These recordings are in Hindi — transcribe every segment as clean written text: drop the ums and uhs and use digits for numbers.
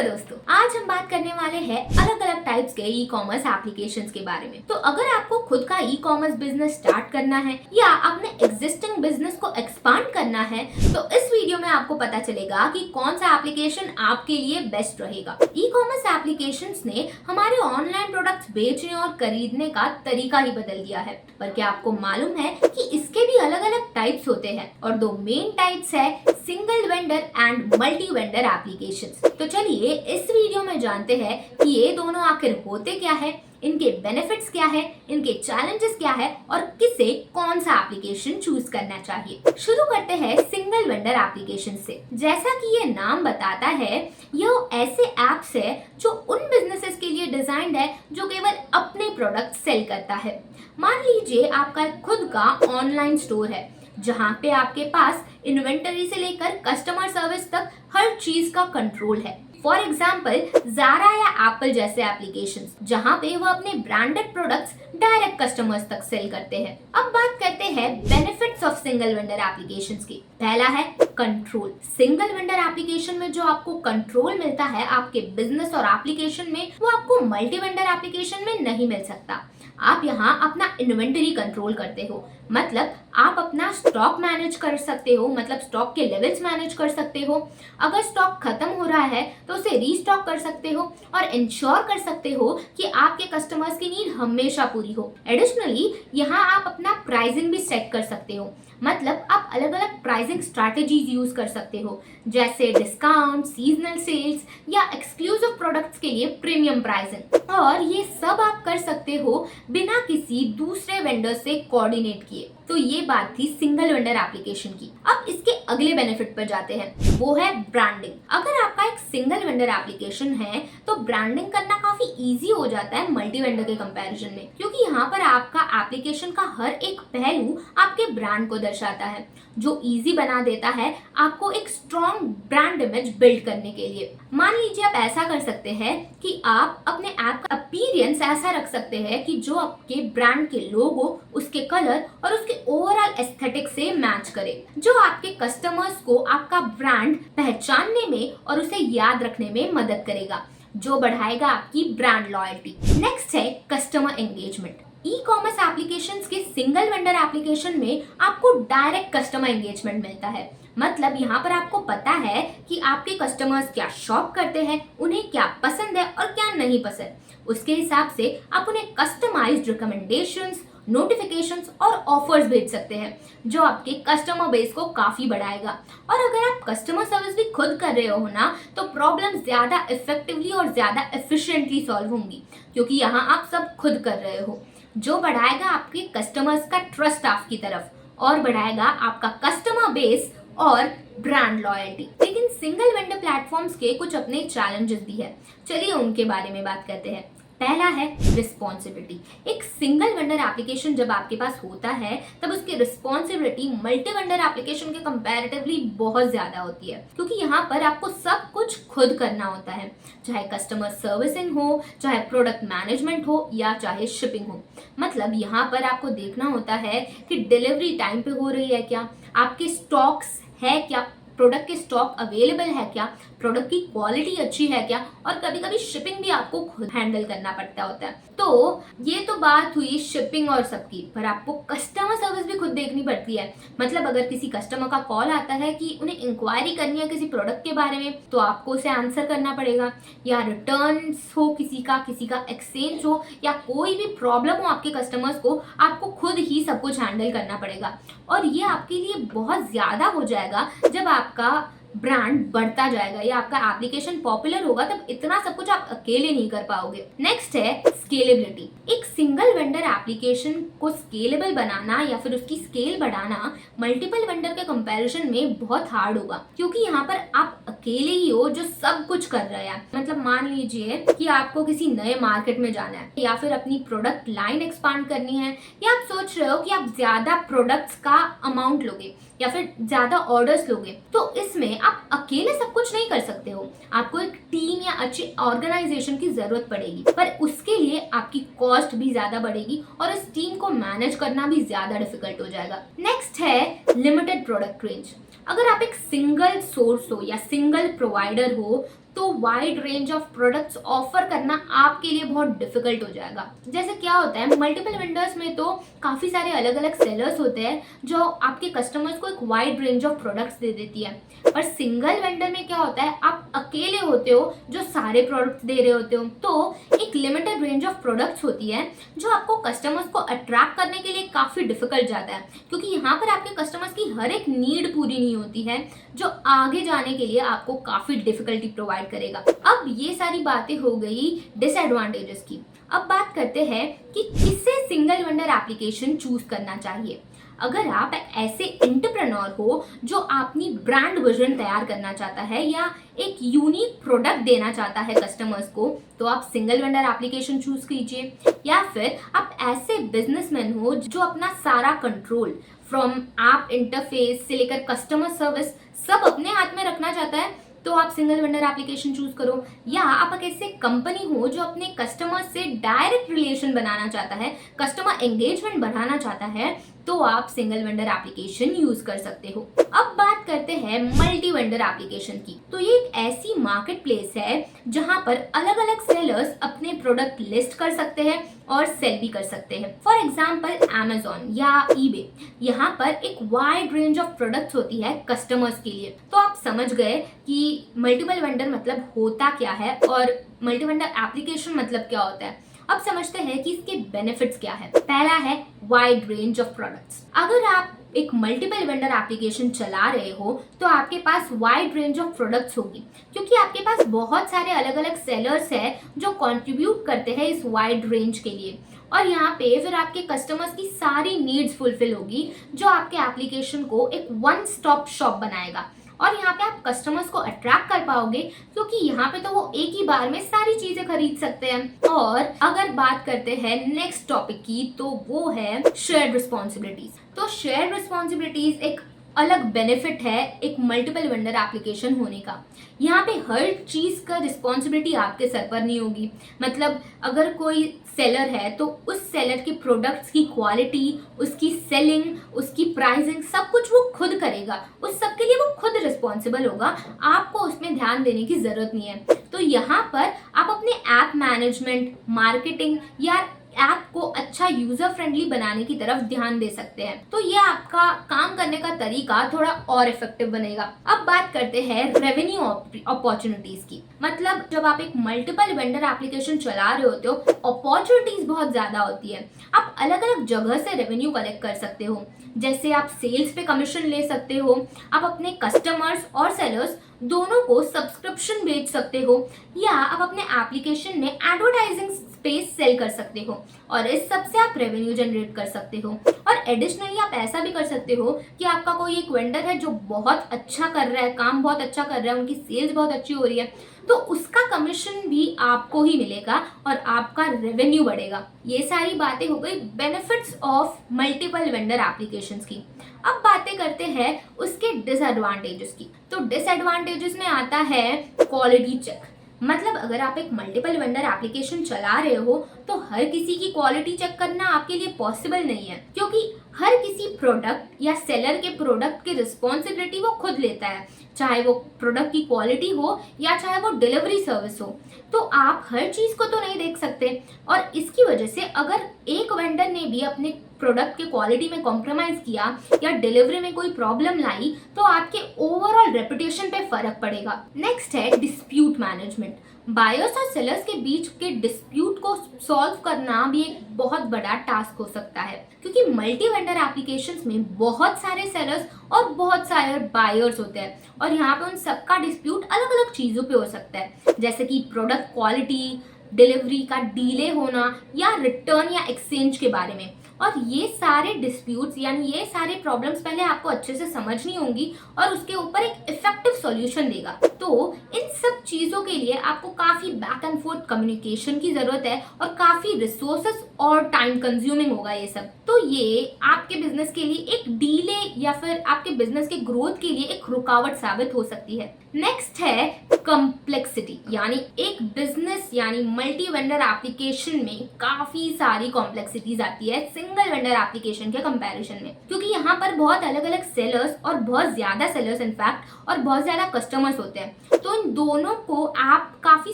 दोस्तों, आज हम बात करने वाले हैं अलग अलग टाइप्स के ई कॉमर्स एप्लीकेशंस के बारे में। तो अगर आपको खुद का ई कॉमर्स बिजनेस स्टार्ट करना है या अपने एग्जिस्टिंग बिजनेस को एक्सपांड करना है, तो इस वीडियो में आपको पता चलेगा कि कौन सा एप्लीकेशन आपके लिए बेस्ट रहेगा। ई कॉमर्स एप्लीकेशंस ने हमारे ऑनलाइन प्रोडक्ट्स बेचने और खरीदने का तरीका ही बदल दिया है। पर क्या आपको मालूम है कि इसके भी अलग अलग टाइप्स होते हैं और दो मेन टाइप्स है single vendor and multi vendor applications. तो चलिए इस वीडियो में जानते हैं कि ये दोनों आखिर होते क्या है, इनके बेनिफिट्स क्या है, इनके चैलेंजेस क्या है और किसे कौन सा एप्लीकेशन चूज करना चाहिए। शुरू करते हैं सिंगल वेंडर एप्लीकेशन से। जैसा कि ये नाम बताता है, यह ऐसे एप्स है जो उन बिजनेसेस के लिए डिजाइन्ड है जो केवल अपने प्रोडक्ट सेल करता है। मान लीजिए आपका खुद का ऑनलाइन स्टोर है जहाँ पे आपके पास इन्वेंटरी से लेकर कस्टमर सर्विस तक हर चीज का कंट्रोल है। फॉर एग्जाम्पल Zara या एप्पल जैसे एप्लीकेशंस जहाँ पे वो अपने ब्रांडेड प्रोडक्ट्स डायरेक्ट कस्टमर्स तक सेल करते हैं। अब बात करते हैं benefits of single vendor applications की। पहला है कंट्रोल। सिंगल वेंडर एप्लीकेशन में जो आपको कंट्रोल मिलता है आपके बिजनेस और एप्लीकेशन में, वो आपको मल्टी वेंडर एप्लीकेशन में नहीं मिल सकता। आप यहाँ अपना इन्वेंटरी कंट्रोल करते हो, मतलब आप अपना स्टॉक मैनेज कर सकते हो, मतलब स्टॉक के लेवल्स मैनेज कर सकते हो। अगर स्टॉक खत्म हो रहा है तो उसे रीस्टॉक कर सकते हो और इंश्योर कर सकते हो कि आपके कस्टमर्स की नीड हमेशा पूरी हो। एडिशनली यहाँ आप अपना प्राइसिंग भी सेट कर सकते हो, मतलब आप अलग अलग प्राइसिंग स्ट्रैटेजीज यूज कर सकते हो, जैसे डिस्काउंट, सीजनल सेल्स या एक्सक्लूसिव प्रोडक्ट्स के लिए प्रीमियम प्राइसिंग। और ये सब आप कर सकते हो बिना किसी दूसरे वेंडर से कोऑर्डिनेट किए। तो ये बात थी सिंगल वेंडर एप्लीकेशन की। अब इसके अगले बेनिफिट पर जाते हैं, वो है ब्रांडिंग। अगर आपका एक सिंगल वेंडर एप्लीकेशन है तो ब्रांडिंग करना काफी इजी हो जाता है मल्टी वेंडर के कंपैरिजन में, क्योंकि यहाँ पर आपका एप्लीकेशन का हर एक पहलू आपके ब्रांड को दर्शाता है, जो इजी बना देता है आपको एक स्ट्रॉन्ग ब्रांड इमेज बिल्ड करने के लिए। मान लीजिए आप ऐसा कर सकते हैं कि आप अपने ऐप का अपीयरेंस ऐसा रख सकते हैं कि जो आपके ब्रांड के लोगो, उसके कलर और उसके ओवरऑल एस्थेटिक से मैच करे, जो आपके कस्टमर्स को आपका ब्रांड पहचानने में और उसे याद रखने में मदद करेगा, जो बढ़ाएगा आपकी ब्रांड लॉयल्टी। नेक्स्ट है customer engagement. E commerce applications के सिंगल वेंडर एप्लीकेशन में आपको डायरेक्ट कस्टमर एंगेजमेंट मिलता है, मतलब यहाँ पर आपको पता है कि आपके कस्टमर्स क्या शॉप करते हैं, उन्हें क्या पसंद है और क्या नहीं पसंद। उसके हिसाब से आप उन्हें कस्टमाइज्ड रिकमेंडेशंस, नोटिफिकेशंस और ऑफर्स भेज सकते हैं, जो आपके कस्टमर बेस को काफी बढ़ाएगा। और अगर आप कस्टमर सर्विस भी खुद कर रहे हो ना, तो प्रॉब्लम ज्यादा इफेक्टिवली और ज्यादा एफिशिएंटली सॉल्व होंगी, क्योंकि यहाँ आप सब खुद कर रहे हो, जो बढ़ाएगा आपके कस्टमर्स का ट्रस्ट आपकी तरफ और बढ़ाएगा आपका कस्टमर बेस और ब्रांड लॉयल्टी। लेकिन सिंगल वेंडर प्लेटफॉर्म्स के कुछ अपने चैलेंजेस भी है, चलिए उनके बारे में बात करते हैं। पहला है रिस्पॉन्सिबिलिटी। एक सिंगल वेंडर एप्लीकेशन जब आपके पास होता है तब उसकी रिस्पॉन्सिबिलिटी मल्टी वेंडर एप्लीकेशन के कंपैरेटिवली बहुत ज्यादा होती है, क्योंकि यहाँ पर आपको सब कुछ खुद करना होता है, चाहे कस्टमर सर्विसिंग हो, चाहे प्रोडक्ट मैनेजमेंट हो या चाहे शिपिंग हो। मतलब यहाँ पर आपको देखना होता है कि डिलीवरी टाइम पे हो रही है क्या, आपके स्टॉक्स है क्या, प्रोडक्ट के स्टॉक अवेलेबल है क्या, प्रोडक्ट की क्वालिटी अच्छी है क्या, और कभी कभी शिपिंग भी आपको खुद हैंडल करना पड़ता होता है। तो ये तो बात हुई शिपिंग और सबकी, पर आपको कस्टमर सर्विस भी खुद देखनी पड़ती है। मतलब अगर किसी कस्टमर का कॉल आता है कि उन्हें इंक्वायरी करनी है किसी प्रोडक्ट के बारे में, तो आपको उसे आंसर करना पड़ेगा, या रिटर्न्स हो किसी का एक्सचेंज हो, या कोई भी प्रॉब्लम हो आपके कस्टमर्स को, आपको खुद ही सब कुछ हैंडल करना पड़ेगा। और ये आपके लिए बहुत ज्यादा हो जाएगा जब आपका ब्रांड बढ़ता जाएगा या आपका एप्लीकेशन पॉपुलर होगा, तब इतना सब कुछ आप अकेले नहीं कर पाओगे। नेक्स्ट है स्केलेबिलिटी। एक सिंगल वेंडर एप्लीकेशन को स्केलेबल बनाना या फिर उसकी स्केल बढ़ाना मल्टीपल वेंडर के कंपैरिजन में बहुत हार्ड होगा, क्योंकि यहाँ पर आप अकेले ही हो जो सब कुछ कर रहे हैं। मतलब मान लीजिए कि आपको किसी नए मार्केट में जाना है, या फिर अपनी प्रोडक्ट लाइन एक्सपांड करनी है, या आप सोच रहे हो कि आप ज्यादा प्रोडक्ट्स का अमाउंट लोगे या फिर ज्यादा ऑर्डर्स लोगे, तो इसमें आप अकेले सब कुछ नहीं कर सकते हो। आपको एक टीम या अच्छी ऑर्गेनाइजेशन की जरूरत पड़ेगी, पर उसके लिए आपकी कॉस्ट भी ज्यादा बढ़ेगी और इस टीम को मैनेज करना भी ज्यादा डिफिकल्ट हो जाएगा। नेक्स्ट है लिमिटेड प्रोडक्ट रेंज। अगर आप एक सिंगल सोर्स हो या सिंगल प्रोवाइडर हो तो wide range of products offer करना आपके लिए बहुत डिफिकल्ट हो जाएगा। जैसे क्या होता है, मल्टीपल वेंडर्स में तो काफी सारे अलग अलग सेलर्स होते हैं जो आपके कस्टमर्स को एक वाइड रेंज ऑफ प्रोडक्ट्स दे देती है। पर सिंगल वेंडर में क्या होता है, आप अकेले होते हो जो सारे प्रोडक्ट्स दे रहे होते हो, तो एक लिमिटेड रेंज ऑफ प्रोडक्ट्स होती है जो आपको कस्टमर्स को अट्रैक्ट करने के लिए काफी डिफिकल्ट जाता है, क्योंकि यहाँ पर आपके कस्टमर्स की हर एक नीड पूरी नहीं होती है, जो आगे जाने के लिए आपको काफी डिफिकल्टी प्रोवाइड करेगा। अब ये सारी बातें हो गई डिसएडवांटेजेस की। अब बात करते हैं कि किसे सिंगल वेंडर एप्लीकेशन चूज करना चाहिए। अगर आप ऐसे एंटरप्रेन्योर हो जो अपनी ब्रांड विजन तैयार करना चाहता है या एक यूनिक प्रोडक्ट देना चाहता है कस्टमर्स को, तो आप सिंगल वेंडर एप्लीकेशन चूज कीजिए। या फिर आप ऐसे बिजनेसमैन हो जो अपना सारा कंट्रोल फ्रॉम ऐप इंटरफेस से लेकर कस्टमर सर्विस सब अपने हाथ में रखना चाहता है, तो आप सिंगल वेंडर एप्लीकेशन चूज करो। या आप एक ऐसे कंपनी हो जो अपने कस्टमर से डायरेक्ट रिलेशन बनाना चाहता है, कस्टमर एंगेजमेंट बढ़ाना चाहता है, तो आप सिंगल वेंडर एप्लीकेशन यूज कर सकते हो। अब बात करते हैं मल्टी वेंडर एप्लीकेशन की। तो ये एक ऐसी मार्केट प्लेस है जहां पर अलग अलग सेलर्स अपने प्रोडक्ट लिस्ट कर सकते हैं और सेल भी कर सकते हैं। फॉर एग्जाम्पल Amazon या eBay, यहाँ पर एक वाइड रेंज ऑफ प्रोडक्ट्स होती है कस्टमर्स के लिए। तो आप समझ गए कि मल्टीपल वेंडर मतलब होता क्या है और मल्टी वेंडर एप्लीकेशन मतलब क्या होता है। अब समझते हैं कि इसके बेनिफिट्स क्या है। पहला है वाइड रेंज ऑफ प्रोडक्ट्स। अगर आप एक मल्टीपल वेंडर एप्लीकेशन चला रहे हो तो आपके पास वाइड रेंज ऑफ प्रोडक्ट्स होगी, क्योंकि आपके पास बहुत सारे अलग अलग सेलर्स हैं जो कंट्रीब्यूट करते हैं इस वाइड रेंज के लिए। और यहाँ पे फिर आपके कस्टमर्स की सारी नीड्स फुलफिल होगी, जो आपके एप्लीकेशन को एक वन स्टॉप शॉप बनाएगा। और यहाँ पे आप कस्टमर्स को अट्रैक्ट कर पाओगे, क्योंकि यहाँ पे तो वो एक ही बार में सारी चीजें खरीद सकते हैं। और अगर बात करते हैं नेक्स्ट टॉपिक की, तो वो है शेयर्ड रिस्पॉन्सिबिलिटीज। तो शेयर्ड रिस्पॉन्सिबिलिटीज एक अलग बेनिफिट है एक मल्टीपल वेंडर एप्लीकेशन होने का। यहाँ पे हर चीज का रिस्पॉन्सिबिलिटी आपके सर पर नहीं होगी। मतलब अगर कोई सेलर है तो उस सेलर के प्रोडक्ट्स की क्वालिटी, उसकी सेलिंग, उसकी प्राइसिंग सब कुछ वो खुद करेगा, उस सब के लिए वो खुद रिस्पॉन्सिबल होगा, आपको उसमें ध्यान देने की जरूरत नहीं है। तो यहाँ पर आप अपने ऐप मैनेजमेंट, मार्केटिंग या ऐप को अच्छा यूजर फ्रेंडली बनाने की तरफ ध्यान दे सकते हैं। तो ये आपका काम करने का तरीका थोड़ा और इफेक्टिव बनेगा। अब बात करते हैं रेवेन्यू अपॉर्चुनिटीज की। मतलब जब आप एक मल्टीपल वेंडर एप्लीकेशन चला रहे होते हो, अपॉर्चुनिटीज बहुत ज्यादा होती है। आप अलग अलग जगह से रेवेन्यू कलेक्ट कर सकते हो। जैसे आप सेल्स पे कमीशन ले सकते हो, आप अपने कस्टमर्स और सेलर्स दोनों को सब्सक्रिप्शन बेच सकते हो, या आप अपने एप्लीकेशन में एडवर्टाइजिंग स्पेस सेल कर सकते हो और इस सब से आप रेवेन्यू जनरेट कर सकते हो। और एडिशनली आप ऐसा भी कर सकते हो कि आपका कोई एक वेंडर है जो बहुत अच्छा कर रहा है, काम बहुत अच्छा कर रहा है, उनकी सेल्स बहुत अच्छी हो रही है, तो उसका कमीशन भी आपको ही मिलेगा और आपका रेवेन्यू बढ़ेगा। ये सारी बातें हो गई benefits of multiple vendor applications की। अब बातें करते हैं उसके डिसएडवांटेजेस की। तो डिसएडवांटेजेस में आता है क्वालिटी चेक। मतलब अगर आप एक मल्टीपल वेंडर एप्लीकेशन चला रहे हो तो हर किसी की क्वालिटी चेक करना आपके लिए पॉसिबल नहीं है, क्योंकि हर किसी प्रोडक्ट या सेलर के प्रोडक्ट की रिस्पॉन्सिबिलिटी वो खुद लेता है, चाहे वो प्रोडक्ट की क्वालिटी हो या चाहे वो डिलीवरी सर्विस हो। तो आप हर चीज को तो नहीं देख सकते, और इसकी वजह से अगर एक वेंडर ने भी अपने प्रोडक्ट की क्वालिटी में कॉम्प्रोमाइज किया या डिलीवरी में कोई प्रॉब्लम लाई, तो आपके ओवरऑल रेपुटेशन पे फर्क पड़ेगा। नेक्स्ट है डिस्प्यूट मैनेजमेंट। बायर्स और सेलर्स के बीच के डिस्प्यूट को सॉल्व करना भी एक बहुत बड़ा टास्क हो सकता है, क्योंकि मल्टी वेंडर एप्लीकेशंस में बहुत सारे सेलर्स और बहुत सारे बायर्स होते हैं, और यहाँ पे उन सबका डिस्प्यूट अलग अलग चीजों पे हो सकता है, जैसे कि प्रोडक्ट क्वालिटी, डिलीवरी का डिले होना या रिटर्न या एक्सचेंज के बारे में। और ये सारे डिस्प्यूट्स यानी ये सारे प्रॉब्लम्स पहले आपको अच्छे से समझनी होंगी और उसके ऊपर एक इफेक्टिव सॉल्यूशन देगा। तो इन सब चीजों के लिए आपको काफी बैक एंड फोर्थ कम्युनिकेशन की जरूरत है और काफी रिसोर्सेस और टाइम कंज्यूमिंग होगा ये सब। तो ये आपके बिजनेस के लिए एक डीले या फिर आपके बिजनेस के ग्रोथ के लिए एक रुकावट साबित हो सकती है। नेक्स्ट है कॉम्प्लेक्सिटी, यानी एक बिजनेस यानी मल्टी वेंडर एप्लीकेशन में काफी सारी कॉम्प्लेक्सिटीज आती है सिंगल वेंडर एप्लीकेशन के कंपैरिजन में, क्योंकि यहाँ पर बहुत अलग अलग सेलर्स और बहुत ज्यादा सेलर्स इनफैक्ट और बहुत ज्यादा कस्टमर्स होते हैं। हैं। तो इन दोनों को आप काफ़ी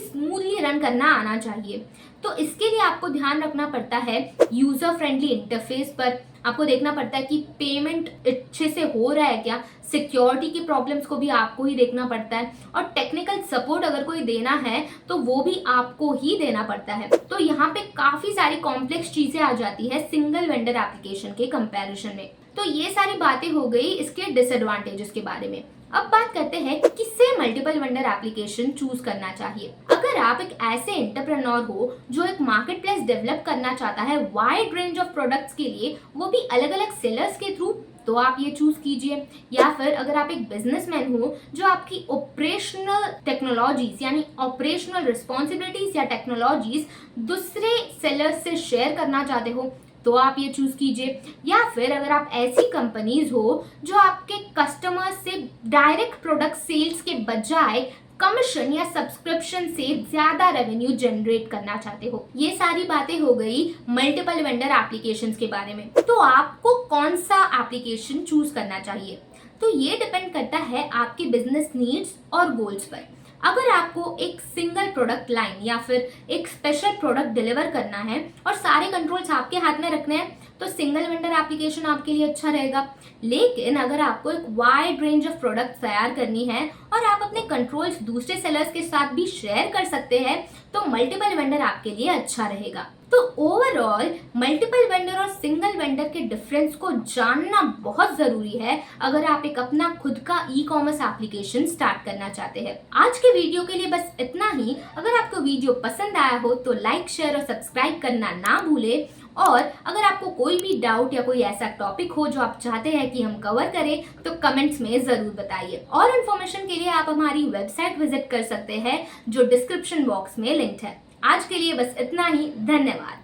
स्मूथली रन करना आना चाहिए। तो इसके लिए आपको ध्यान रखना पड़ता है यूज़र फ्रेंडली इंटरफेस पर। आपको देखना पड़ता है कि पेमेंट अच्छे से हो रहा है क्या, सिक्योरिटी की प्रॉब्लम्स को भी आपको ही देखना पड़ता है, और टेक्निकल सपोर्ट अगर कोई देना है तो वो भी आपको ही देना पड़ता है। तो यहाँ पे काफ़ी सारी कॉम्प्लेक्स चीज़ें आ जाती है सिंगल वेंडर एप्लीकेशन के कंपैरिजन में। तो ये सारी बातें हो गई इसके डिसएडवांटेजेस के बारे में। अब बात करते हैं कि किससे मल्टीपल वेंडर एप्लीकेशन चूज करना चाहिए। अगर आप एक ऐसे एंटरप्रेन्योर हो जो एक मार्केट प्लेस डेवलप करना चाहता है वाइड रेंज ऑफ प्रोडक्ट्स के लिए, वो भी अलग अलग सेलर्स के थ्रू, तो आप ये चूज कीजिए। या फिर अगर आप एक बिजनेसमैन हो जो आपकी ऑपरेशनल टेक्नोलॉजीज यानी ऑपरेशनल रिस्पॉन्सिबिलिटीज या टेक्नोलॉजीज दूसरे सेलर्स से शेयर करना चाहते हो, तो आप ये चूज कीजिए। या फिर अगर आप ऐसी कंपनीज हो जो आपके कस्टमर्स से डायरेक्ट प्रोडक्ट सेल्स के बजाय कमीशन या सब्सक्रिप्शन से ज्यादा रेवेन्यू जनरेट करना चाहते हो। ये सारी बातें हो गई मल्टीपल वेंडर एप्लीकेशंस के बारे में। तो आपको कौन सा एप्लीकेशन चूज करना चाहिए, तो ये डिपेंड करता है आपके बिजनेस नीड्स और गोल्स पर। अगर आपको एक सिंगल प्रोडक्ट लाइन या फिर एक स्पेशल प्रोडक्ट डिलीवर करना है और सारे कंट्रोल्स आपके हाथ में रखने हैं, तो सिंगल वेंडर एप्लीकेशन आपके लिए अच्छा रहेगा। लेकिन अगर आपको एक वाइड रेंज ऑफ प्रोडक्ट्स तैयार करनी है और आप अपने कंट्रोल्स दूसरे सेलर्स के साथ भी शेयर कर सकते हैं, तो मल्टीपल वेंडर आपके लिए अच्छा रहेगा। तो ओवरऑल मल्टीपल वेंडर और सिंगल वेंडर के डिफरेंस को जानना बहुत जरूरी है अगर आप एक अपना खुद का ई कॉमर्स एप्लीकेशन स्टार्ट करना चाहते हैं। आज के वीडियो के लिए बस इतना ही। अगर आपको वीडियो पसंद आया हो तो लाइक, शेयर और सब्सक्राइब करना ना भूलें। और अगर आपको कोई भी डाउट या कोई ऐसा टॉपिक हो जो आप चाहते हैं कि हम कवर करें, तो कमेंट्स में जरूर बताइए। और इन्फॉर्मेशन के लिए आप हमारी वेबसाइट विजिट कर सकते हैं जो डिस्क्रिप्शन बॉक्स में लिंक्ड है। आज के लिए बस इतना ही। धन्यवाद।